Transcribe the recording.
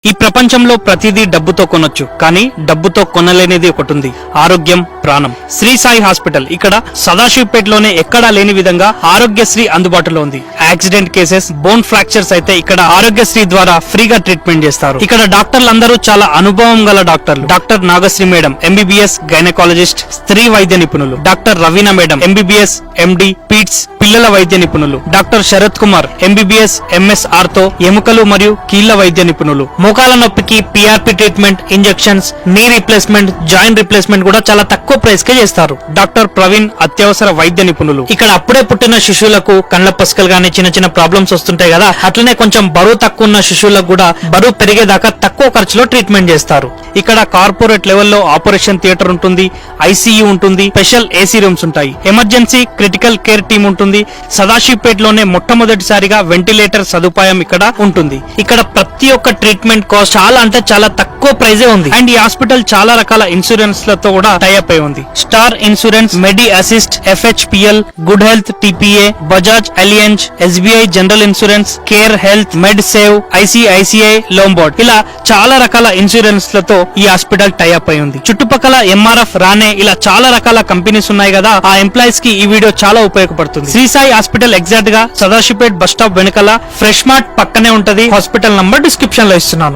ఈ ప్రపంచంలో ప్రతిదీ డబ్బుతో కొనొచ్చు, కానీ డబ్బుతో కొనలేనిది ఒకటి ఉంది, ఆరోగ్యం, ప్రాణం. శ్రీ సాయి హాస్పిటల్ ఇక్కడ సదాశివపేటలోనే ఎక్కడా లేని విధంగా ఆరోగ్యశ్రీ అందుబాటులో ఉంది. యాక్సిడెంట్ కేసెస్, బోన్ ఫ్రాక్చర్స్ అయితే ఇక్కడ ఆరోగ్యశ్రీ ద్వారా ఫ్రీగా ట్రీట్మెంట్ చేస్తారు. ఇక్కడ డాక్టర్లందరూ చాలా అనుభవం గల డాక్టర్లు. Doctor Nagasri madam MBBS gynaecologist, స్త్రీ వైద్య నిపుణులు. Doctor Raveena madam MBBS MD paeds, పిల్లల వైద్య నిపుణులు. Doctor Sharath Kumar MBBS MS ortho, ఎముకలు మరియు కీళ్ల వైద్య నిపుణులు. మోకాల నొప్పికి PRP treatment, injections, knee replacement, joint replacement కూడా చాలా తక్కువ ప్రైస్ కే చేస్తారు. డాక్టర్ ప్రవీణ్ అత్యవసర వైద్య నిపుణులు. ఇక్కడ అప్పుడే పుట్టిన శిశువులకు కండ్ల పసుకలు గానీ చిన్న చిన్న ప్రాబ్లమ్స్ వస్తుంటాయి కదా, అట్లనే కొంచెం బరువు తక్కువ ఉన్న శిశువులకు కూడా బరువు పెరిగేదాకా తక్కువ ఖర్చులో ట్రీట్మెంట్ చేస్తారు. ఇక్కడ కార్పొరేట్ లెవెల్లో ఆపరేషన్ థియేటర్ ఉంటుంది, ఐసీయూ ఉంటుంది, స్పెషల్ ఏసీ రూమ్స్ ఉంటాయి, ఎమర్జెన్సీ క్రిటికల్ కేర్ టీమ్ ఉంటుంది. సదాశివపేటలోనే మొట్టమొదటిసారిగా వెంటిలేటర్ సదుపాయం ఇక్కడ ఉంటుంది. ఇక్కడ ప్రతి ఒక్క ట్రీట్మెంట్ కాస్ట్ చాలా అంటే చాలా తక్కువ ప్రైజే ఉంది. అండ్ ఈ హాస్పిటల్ చాలా రకాల ఇన్సూరెన్స్ లతో కూడా టైఅప్ అయి ఉంది. Star Insurance, Medi Assist, FHPL, Good Health, TPA, Bajaj Allianz, SBI general insurance, Care Health, Med Save, ICICI Lombard, ఇలా చాలా రకాల ఇన్సూరెన్స్ లతో ఈ హాస్పిటల్ టైఅప్ అయి ఉంది. చుట్టుపక్కల MRF, రానే, ఇలా చాలా రకాల కంపెనీస్ ఉన్నాయి కదా, ఆ ఎంప్లాయీస్ కి ఈ వీడియో చాలా ఉపయోగపడుతుంది. శ్రీ సాయి హాస్పిటల్ ఎగ్జాక్ట్ గా సదాశివపేట్ బస్ స్టాప్ వెనకాల ఫ్రెష్ మార్ట్ పక్కనే ఉంటది. హాస్పిటల్ నంబర్ డిస్క్రిప్షన్ లో ఇస్తున్నాను.